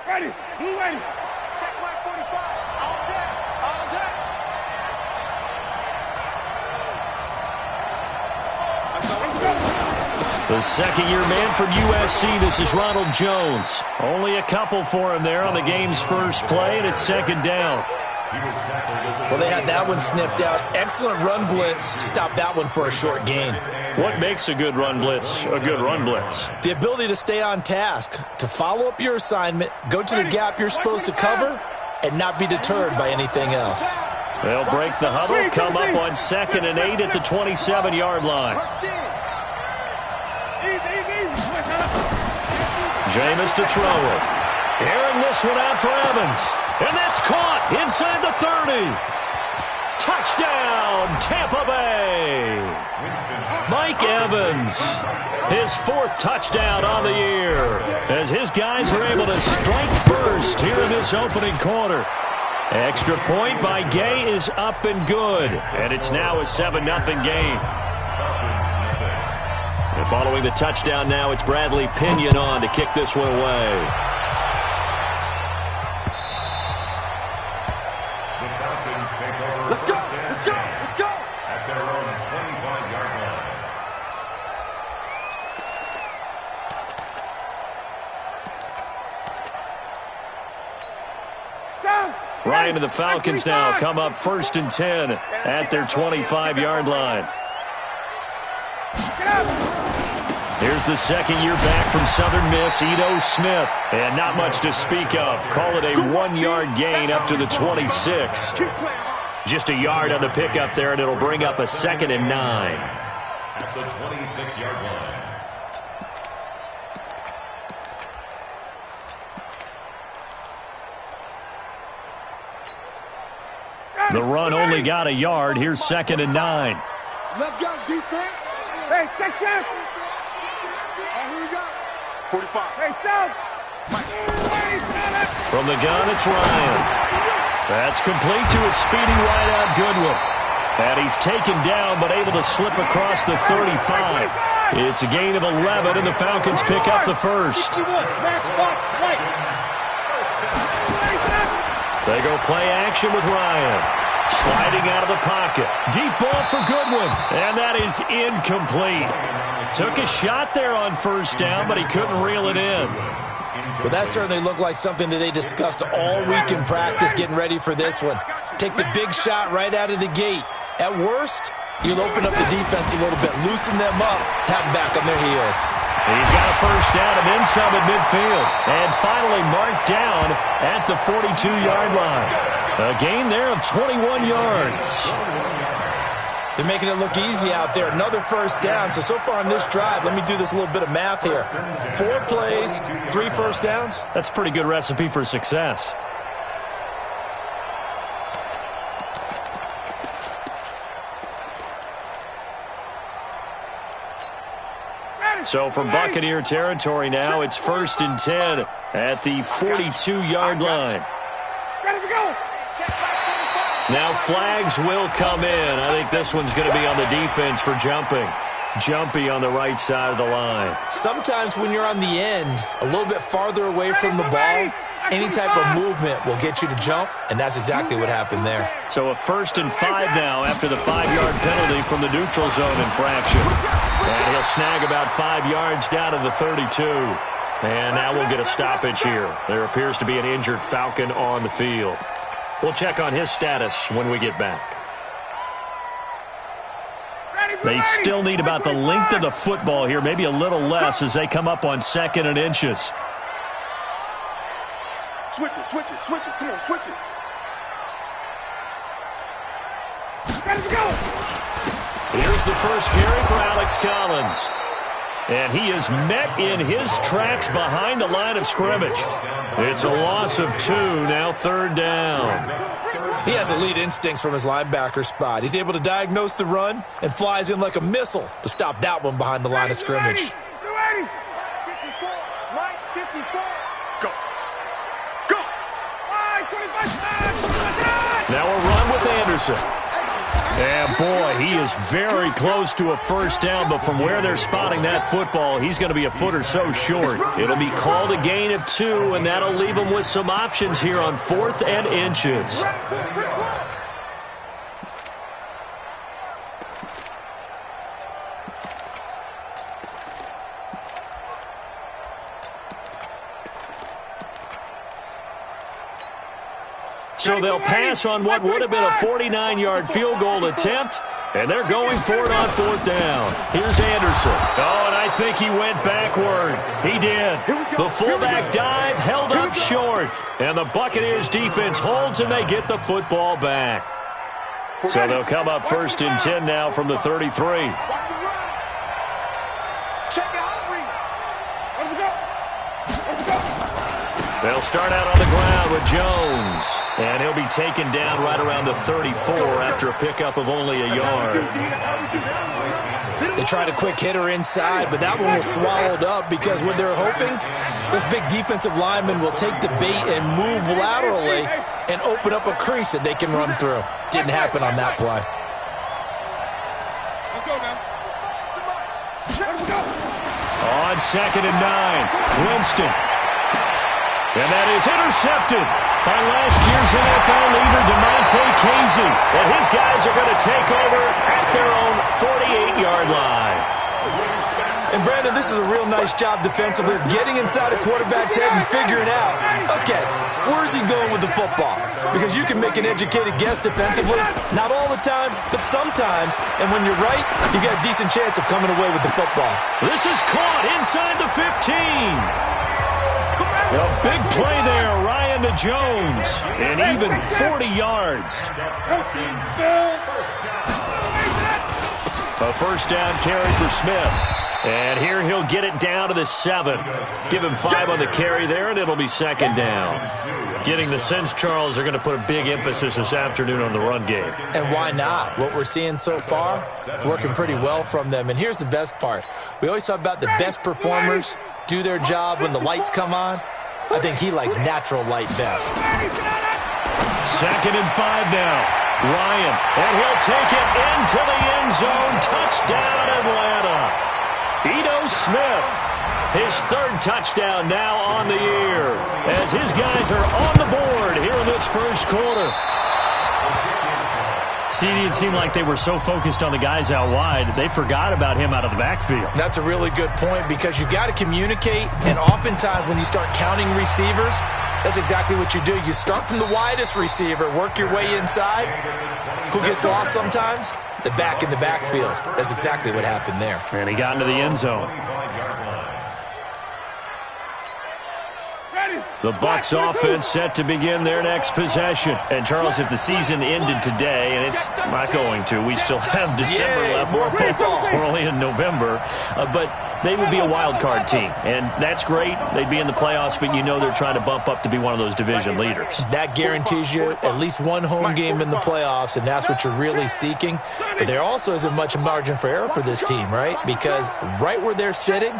Ready. Blue ready. Check mark 45. All day. All day. Let's go. The second-year man from USC, this is Ronald Jones. Only a couple for him there on the game's first play, and it's second down. Well, they had that one sniffed out. Excellent run blitz. Stopped that one for a short gain. What makes a good run blitz a good run blitz? The ability to stay on task, to follow up your assignment, go to the gap you're supposed to cover, and not be deterred by anything else. They'll break the huddle, come up on 2nd and 8 at the 27-yard line. Jameis to throw it. Airing this one out for Evans. And that's caught inside the 30. Touchdown, Tampa Bay. Mike Evans, his 4th touchdown on the year, as his guys are able to strike first here in this opening quarter. Extra point by Gay is up and good, and it's now a 7-0 game. And following the touchdown now, it's Bradley Pinion on to kick this one away. Let's go. Let's go. Let's go. At their own 25-yard line. Down. Ryan and the Falcons now come up 1st and 10 at their 25-yard line. Get out. Here's the second-year back from Southern Miss, Ito Smith. And not much to speak of. Call it a 1-yard gain up to the 26. Just a yard on the pickup there, and it'll bring up a 2nd and 9. At the 26-yard line. The run only got a yard. Here's 2nd and 9. Let's go, defense. Hey, take that. Here we go. 45. Hey, South. From the gun, it's Ryan. That's complete to a speedy wideout Goodwin. And he's taken down, but able to slip across the 35. It's a gain of 11, and the Falcons pick up the first. They go play action with Ryan. Sliding out of the pocket. Deep ball for Goodwin. And that is incomplete. Took a shot there on 1st down, but he couldn't reel it in. Well, that certainly looked like something that they discussed all week in practice getting ready for this one. Take the big shot right out of the gate. At worst, you'll open up the defense a little bit, loosen them up, have them back on their heels. He's got a 1st down and then some at midfield. And finally marked down at the 42-yard line. A gain there of 21 yards. They're making it look easy out there. Another 1st down. So far on this drive, let me do this little bit of math here. 4 plays, 3 1st downs. That's a pretty good recipe for success. So from Buccaneer territory now, it's 1st and 10 at the 42-yard line. Ready to go. Now flags will come in. I think this one's going to be on the defense for jumping. Jumpy on the right side of the line. Sometimes when you're on the end, a little bit farther away from the ball, any type of movement will get you to jump, and that's exactly what happened there. So a 1st and 5 now after the 5-yard penalty from the neutral zone infraction. And he'll snag about 5 yards down to the 32. And now we'll get a stoppage here. There appears to be an injured Falcon on the field. We'll check on his status when we get back. They still need about the length of the football here, maybe a little less as they come up on 2nd and inches. Switch it, switch it, switch it. Come on, switch it. Ready to go. Here's the first carry for Alex Collins. And he is met in his tracks behind the line of scrimmage. It's a loss of 2, now 3rd down. He has elite instincts from his linebacker spot. He's able to diagnose the run and flies in like a missile to stop that one behind the line of scrimmage. 54, right, 54. Go. Go. 25. Now a run with Anderson. And boy, he is very close to a first down, but from where they're spotting that football, he's going to be a foot or so short. It'll be called a gain of 2, and that'll leave him with some options here on 4th and inches. So they'll pass on what would have been a 49-yard field goal attempt, and they're going for it on 4th down. Here's Anderson. Oh, and I think he went backward. He did. The fullback dive held up short, and the Buccaneers defense holds, and they get the football back. So they'll come up 1st and 10 now from the 33. They'll start out on the ground with Jones, and he'll be taken down right around the 34 after a pickup of only a yard. They tried a quick hitter inside, but that one was swallowed up because what they're hoping, this big defensive lineman will take the bait and move laterally and open up a crease that they can run through. Didn't happen on that play. On 2nd and 9, Winston. And that is intercepted by last year's NFL leader, DeMonte Casey. And his guys are going to take over at their own 48-yard line. And, Brandon, this is a real nice job defensively of getting inside a quarterback's head and figuring out, okay, where's he going with the football? Because you can make an educated guess defensively, not all the time, but sometimes. And when you're right, you got a decent chance of coming away with the football. This is caught inside the 15. A big play there, Ryan to Jones, and even 40 yards. A first down carry for Smith. And here he'll get it down to the 7. Give him 5 on the carry there, and it'll be 2nd down. Getting the sense, Charles, they're going to put a big emphasis this afternoon on the run game. And why not? What we're seeing so far, it's working pretty well from them. And here's the best part. We always talk about the best performers do their job when the lights come on. I think he likes natural light best. 2nd and 5 now. Ryan, and he'll take it into the end zone. Touchdown, Atlanta. Ito Smith, his 3rd touchdown now on the year, as his guys are on the board here in this first quarter. CD, it seemed like they were so focused on the guys out wide, they forgot about him out of the backfield. That's a really good point because you got to communicate, and oftentimes when you start counting receivers, that's exactly what you do. You start from the widest receiver, work your way inside. Who gets lost sometimes? The back in the backfield. That's exactly what happened there. And he got into the end zone. The Bucs offense set to begin their next possession. And, Charles, if the season ended today, and it's not going to, we still have December left. More football. We're only in November. But they would be a wild card team. And that's great. They'd be in the playoffs, but you know they're trying to bump up to be one of those division leaders. That guarantees you at least one home game in the playoffs, and that's what you're really seeking. But there also isn't much margin for error for this team, right? Because right where they're sitting,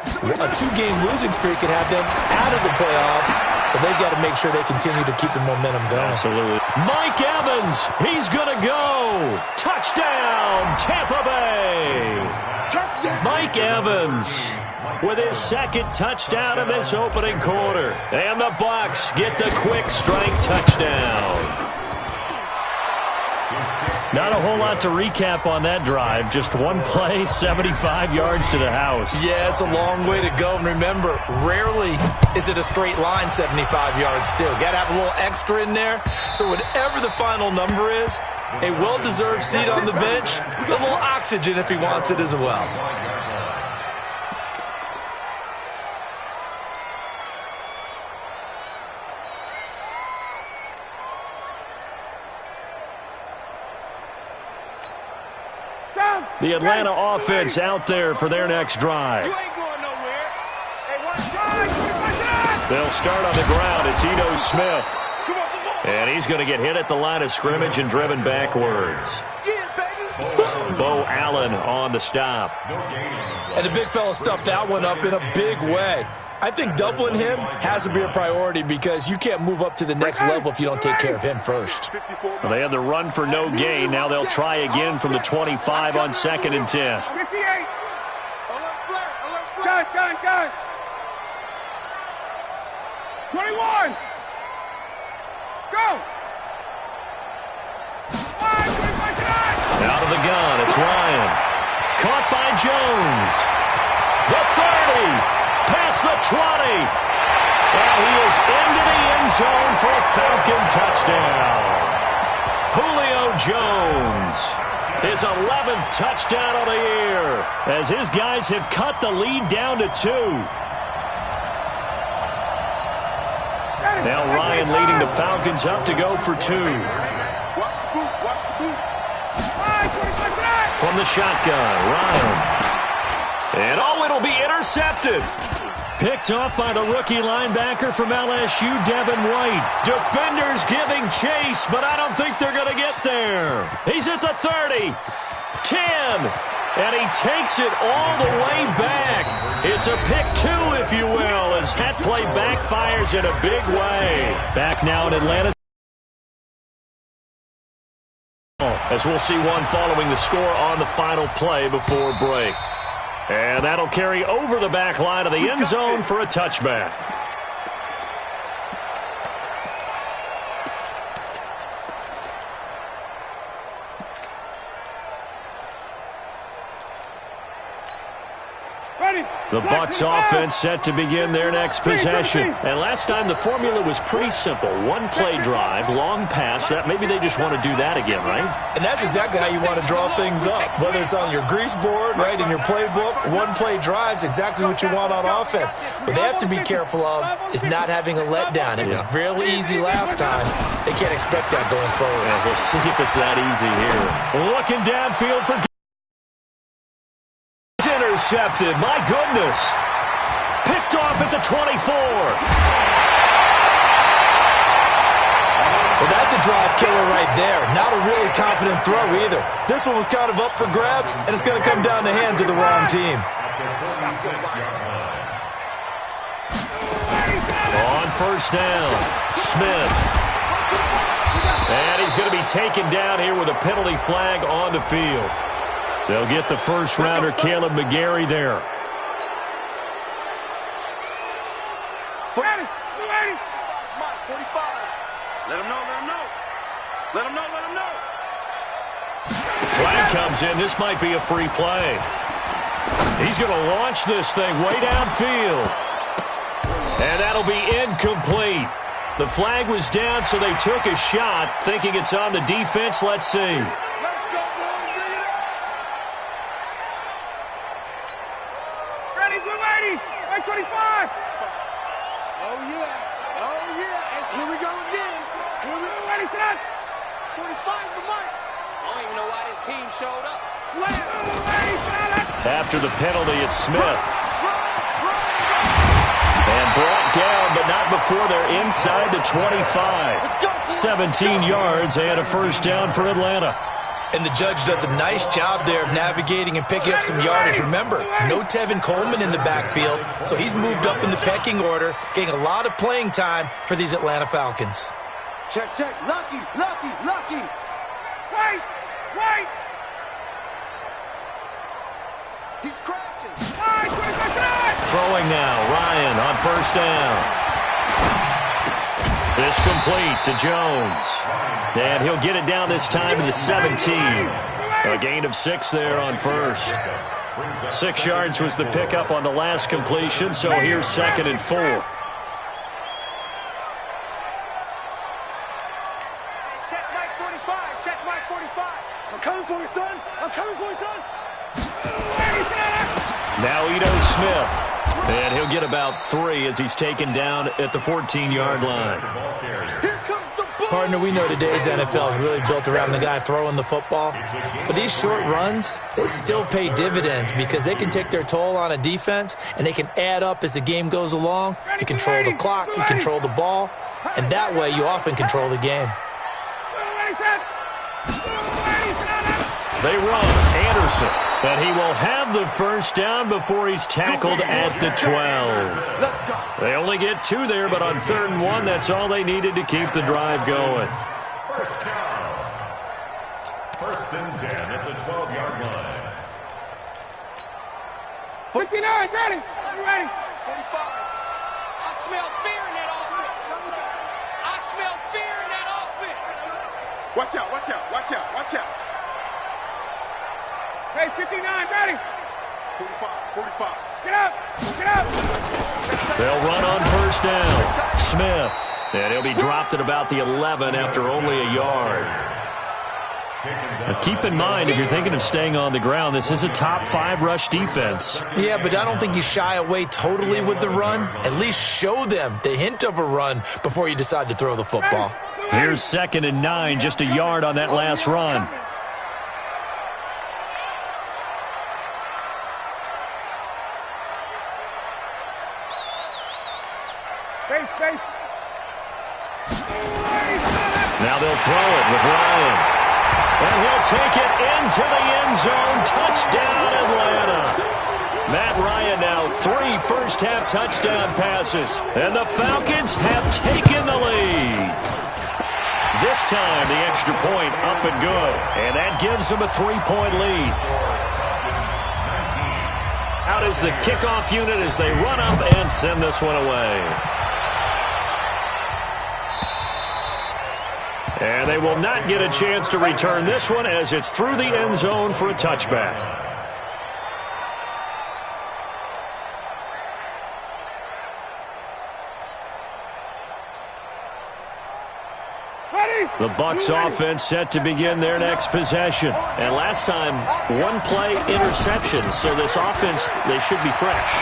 a 2-game losing streak could have them out of the playoffs, so they've got to make sure they continue to keep the momentum going. Absolutely. Mike Evans, he's going to go. Touchdown, Tampa Bay. Mike Evans with his 2nd touchdown of this opening quarter. And the Bucs get the quick strike touchdown. Not a whole lot to recap on that drive. Just one play, 75 yards to the house. Yeah, it's a long way to go. And remember, rarely is it a straight line 75 yards, too. Got to have a little extra in there. So whatever the final number is, a well-deserved seat on the bench, a little oxygen if he wants it as well. The Atlanta offense out there for their next drive. They'll start on the ground. It's Ito Smith. And he's going to get hit at the line of scrimmage and driven backwards. Bo Allen on the stop. And the big fella stuffed that one up in a big way. I think doubling him has to be a priority because you can't move up to the next level if you don't take care of him first. Well, they had the run for no gain. Now they'll try again from the 25 on 2nd and 10. 58. Gun. 21. Go. Out of the gun, it's Ryan. Caught by Jones. The 30. Past the 20. And he is into the end zone for a Falcon touchdown. Julio Jones, his 11th touchdown of the year, as his guys have cut the lead down to 2. Now Ryan leading the Falcons up to go for 2. From the shotgun, Ryan. And it'll be intercepted. Picked off by the rookie linebacker from LSU, Devin White. Defenders giving chase, but I don't think they're going to get there. He's at the 30, 10, and he takes it all the way back. It's a pick 2, if you will, as that play backfires in a big way. Back now in Atlanta. As we'll see one following the score on the final play before break. And that'll carry over the back line of the end zone for a touchback. The Bucs offense set to begin their next possession. And last time the formula was pretty simple. One play drive, long pass. That maybe they just want to do that again, right? And that's exactly how you want to draw things up. Whether it's on your grease board, right, in your playbook, one play drive's exactly what you want on offense. What they have to be careful of is not having a letdown. It was real easy last time. They can't expect that going forward. Yeah, we'll see if it's that easy here. Looking downfield for intercepted. My goodness. Picked off at the 24. Well, that's a drive killer right there. Not a really confident throw either. This one was kind of up for grabs, and it's going to come down the hands of the wrong team. On first down, Smith. And he's going to be taken down here with a penalty flag on the field. They'll get the first-rounder, Caleb McGarry, there. Let him know. Flag comes in. This might be a free play. He's going to launch this thing way downfield. And that'll be incomplete. The flag was down, so they took a shot, thinking it's on the defense. Let's see. Ready. 25. Oh, yeah. And here we go again. Ready, set. 45 the mark. I don't even know why this team showed up. Slam. After the penalty, it's Smith. And brought down, but not before they're inside the 25. 17 yards and a first down for Atlanta. And the judge does a nice job there of navigating and picking up some yardage. Remember, no Tevin Coleman in the backfield, so he's moved up in the pecking order, getting a lot of playing time for these Atlanta Falcons. Check. Lucky. Wait. He's crashing. Throwing now, Ryan on first down. This complete to Jones. And he'll get it down this time to the 17. A gain of 6 there on first. 6 yards was the pickup on the last completion, so here's 2nd and 4. Check Mike 45. I'm coming for you, son. Now Ito Smith. And he'll get about 3 as he's taken down at the 14-yard line. Here comes the ball. Partner, we know today's NFL is really built around the guy throwing the football. But these short runs, they still pay dividends because they can take their toll on a defense, and they can add up as the game goes along. You control the clock, you control the ball, and that way you often control the game. They run. Anderson. But he will have the first down before he's tackled at the 12. They only get 2 there, but on 3rd and 1, that's all they needed to keep the drive going. First down. 1st and 10 at the 12-yard line. 59, ready. You ready? 45. I smell fear in that offense. I smell fear in that offense. Watch out, watch out, watch out, watch out. Hey, 59, ready. 45, 45. Get up, get up. They'll run on 1st down. Smith. And he'll be dropped at about the 11 after only a yard. Now keep in mind, if you're thinking of staying on the ground, this is a top 5 rush defense. Yeah, but I don't think you shy away totally with the run. At least show them the hint of a run before you decide to throw the football. Here's 2nd and 9, just a yard on that last run. Now they'll throw it with Ryan. And he'll take it into the end zone. Touchdown, Atlanta. Matt Ryan now 3 first-half touchdown passes. And the Falcons have taken the lead. This time, the extra point up and good. And that gives them a 3-point lead. Out is the kickoff unit as they run up and send this one away. And they will not get a chance to return this one as it's through the end zone for a touchback. The Bucs offense set to begin their next possession. And last time, 1-play interception. So this offense, they should be fresh.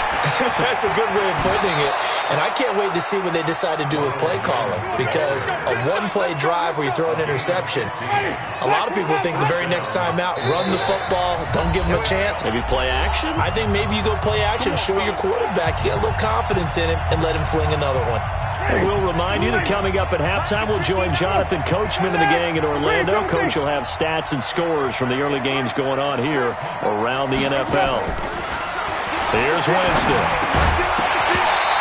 That's a good way of putting it. And I can't wait to see what they decide to do with play calling. Because a 1-play drive where you throw an interception, a lot of people think the very next time out, run the football, don't give them a chance. Maybe play action? I think maybe you go play action, show your quarterback, you get a little confidence in him, and let him fling another one. We'll remind you that coming up at halftime, we'll join Jonathan Coachman and the gang in Orlando. Coach will have stats and scores from the early games going on here around the NFL. Here's Winston.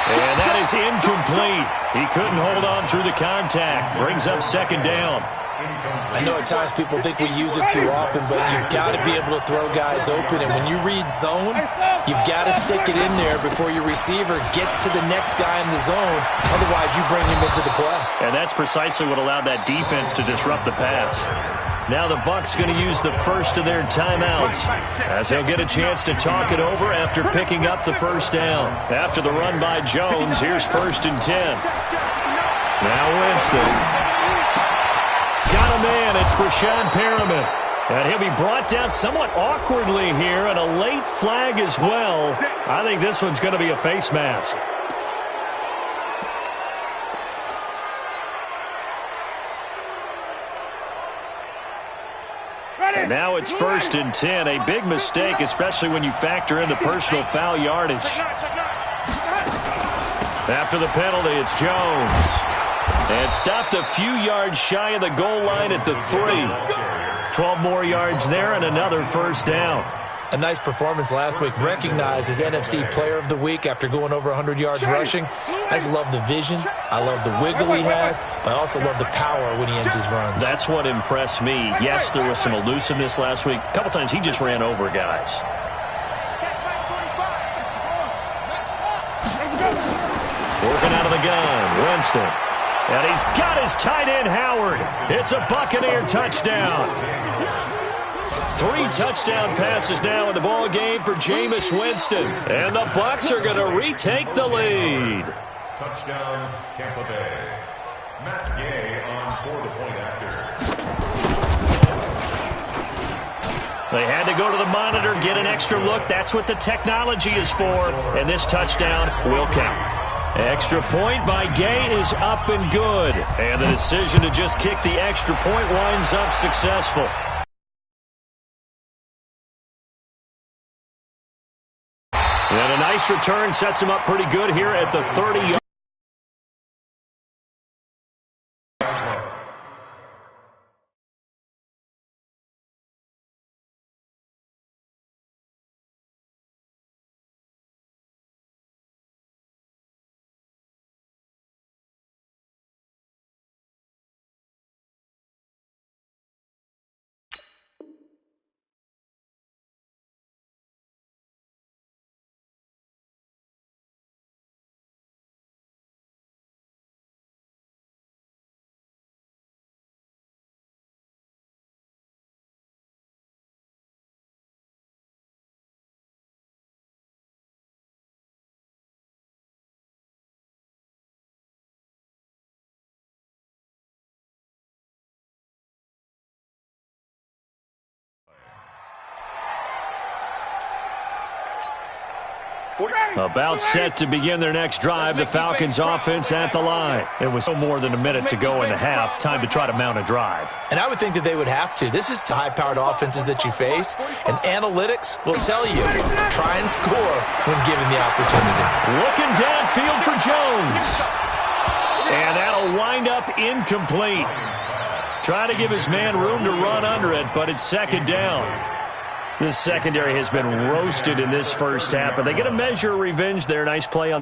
And that is incomplete. He couldn't hold on through the contact. Brings up 2nd down. I know at times people think we use it too often, but you've got to be able to throw guys open. And when you read zone, you've got to stick it in there before your receiver gets to the next guy in the zone. Otherwise, you bring him into the play. And that's precisely what allowed that defense to disrupt the pass. Now the Bucs going to use the first of their timeouts as they'll get a chance to talk it over after picking up the first down. After the run by Jones, here's 1st and 10. Now Winston. Got a man, it's Brashad Perriman. And he'll be brought down somewhat awkwardly here, and a late flag as well. I think this one's going to be a face mask. And now it's 1st and 10. A big mistake, especially when you factor in the personal foul yardage. After the penalty, it's Jones. And stopped a few yards shy of the goal line at the 3. 12 more yards there and another first down. A nice performance last week. Recognized as NFC Player of the Week after going over 100 yards rushing. I just love the vision. I love the wiggle he has. But I also love the power when he ends his runs. That's what impressed me. Yes, there was some elusiveness last week. A couple times he just ran over guys. Working out of the gun, Winston. And he's got his tight end, Howard. It's a Buccaneer touchdown. 3 touchdown passes now in the ball game for Jameis Winston. And the Bucs are going to retake the lead. Touchdown, Tampa Bay. Matt Gay on for the point after. They had to go to the monitor, get an extra look. That's what the technology is for. And this touchdown will count. Extra point by Gay is up and good. And the decision to just kick the extra point winds up successful. And a nice return sets him up pretty good here at the 30-yard About set to begin their next drive, the Falcons offense at the line. It was no more than a minute to go in the half. Time to try to mount a drive. And I would think that they would have to. This is the high-powered offenses that you face, and analytics will tell you, try and score when given the opportunity. Looking downfield for Jones. And that'll wind up incomplete. Try to give his man room to run under it, but it's second down. This secondary has been roasted in this first half, but they get a measure of revenge there. Nice play on